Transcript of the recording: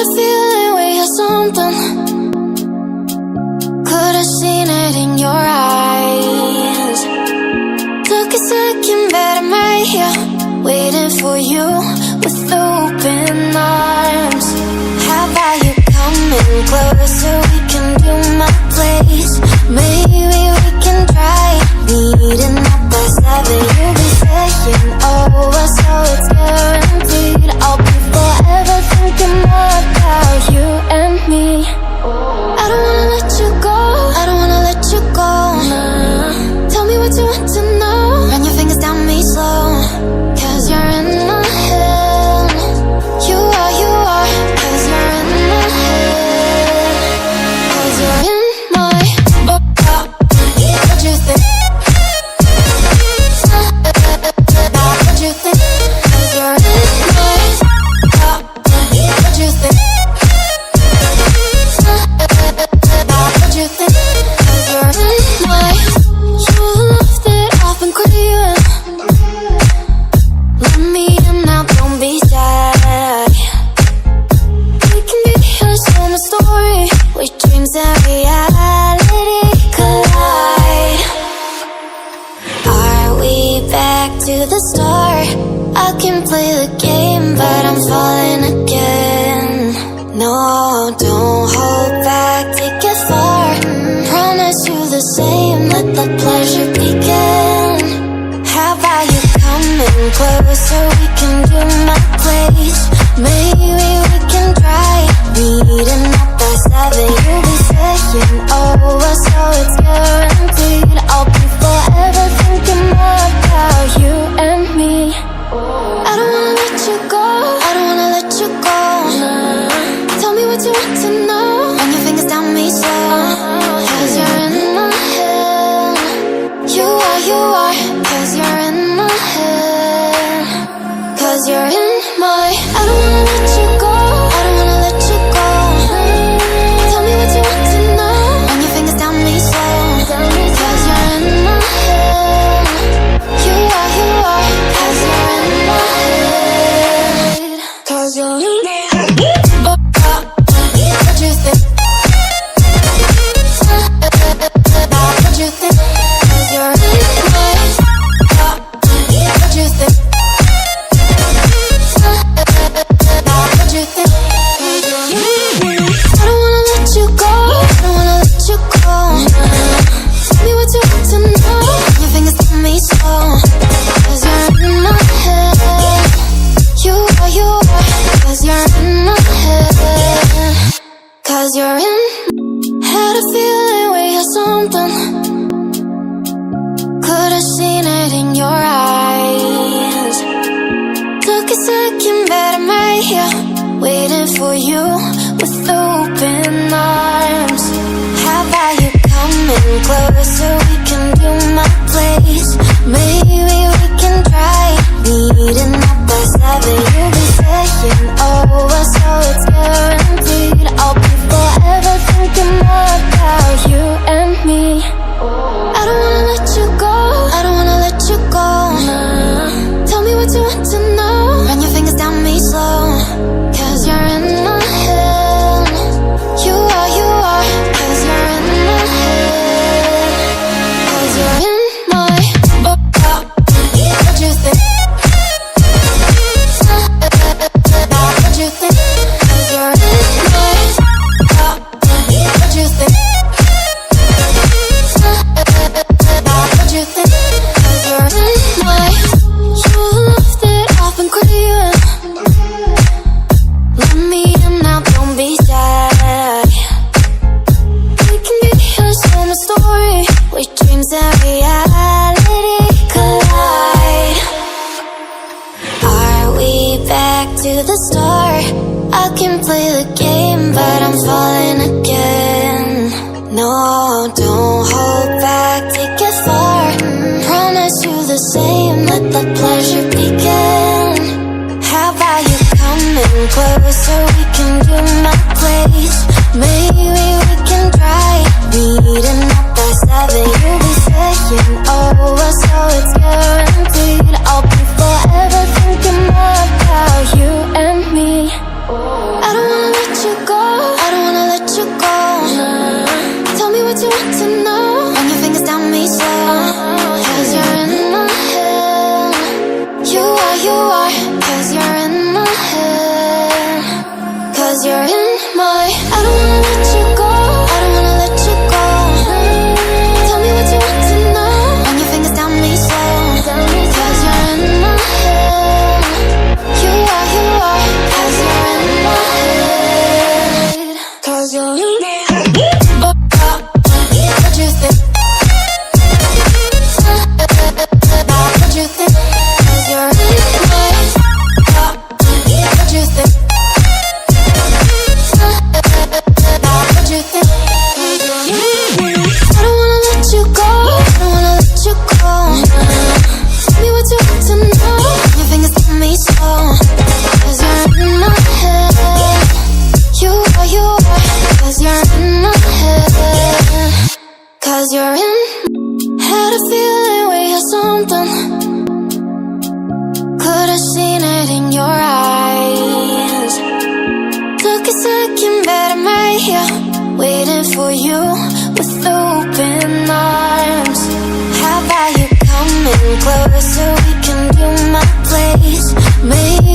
a feeling we had something. Could've seen it in your eyes. Took a second, but I'm right here, waiting for you with open arms. How about you coming closer? We can do my place. Maybe we can try meeting up by 7. You'll be saying over, so it's guaranteed. I'll be forever thinking more about you and me. I don't wanna let you go, I don't wanna let you go. Tell me what you want to know. Run your fingers down me slow, 'cause you're in my head. You are, 'cause you're in my head. 'Cause you're in my what you think? What you think? 'Cause you're in my what you think? What you think? 'Cause you're in my. You left it off and craving. Let me in now, don't be shy. We can be here, share my story, where dreams and reality collide. Are we back to the start? I can play the game, but I'm falling again. No, don't hold back, take it far. Promise you the same, let the pleasure begin. How about you coming closer? We can do my place. Maybe we can try meeting up by 7. You'll be saying over, so it's guaranteed. I'll be forever thinking more about you and me. I don't wanna let you go, I don't wanna let you go. Tell me what you want to know. Run your fingers down me slow, 'cause you're in my head. You are, 'cause you're in my head. 'Cause you're in my. I don't wanna let you go, I don't wanna let you go. Tell me what you want to know. Run your fingers down me slow, 'cause you're in my head. You are, 'cause you're in my head. 'Cause you're in my head. What you think? What you think? 'Cause you're in my. What you think? What you think? 'Cause you're in my. I don't wanna let you go, I don't wanna let you go. Tell me what you want to know. Your fingers on me slow, 'cause you're in my head. You are, 'cause you're in my head. 'Cause you're in. Had a feeling we had something. Could've seen it in your eyes. Took a second, but I'm right here, waiting for you with open arms. How about you coming closer? We can do my place. Maybe we can try meeting up by 7. You'll be saying over, so it's guaranteed. I'll be forever thinking more about you and me. I don't wanna let you go, I don't wanna let you go. Tell me what you want to know. Run your fingers down me slow, 'cause you're in my head. You are, 'cause you're in my head. 'Cause you're in my. What you think? What you think? 'Cause you're in my. What you think? What you think? 'Cause you're in my. You left it off and craving. Let me in now, don't be shy. We can be here, share my story, where dreams and reality collide. Are we back to the start? I can play the game, but I'm falling again. No, don't hold back, take it far. Promise you the same, let the pleasure begin. How about you coming closer? We can do my place. Maybe we can try meeting up by 7. You'll be saying over, so it's guaranteed. I'll be forever thinking more about you and me. I don't wanna let you go. I don't wanna let you go. Tell me what you want to know. Run your fingers down me slow. Cause you're in my head. You are. Cause you're in my head. Cause you're in my. I don't wanna let you go. I don't wanna let you go. Tell me what you want to know. Run your fingers down me slow. Cause you're in my head. You are. Cause you're in my head. Cause you're in my head. What you think? What you think? Cause you're in my head. What you think? What you think? I don't wanna let you go. I don't wanna let you go. Tell me what you want to know. Your fingers tell me so. Cause you're in my head. You are. Cause you're in my head. Cause you're in. Had a feeling we had something. Could've seen it in your eyes. Took a second, but I'm right here, waiting for you with open arms. How about you coming closer? We can do my place. Maybe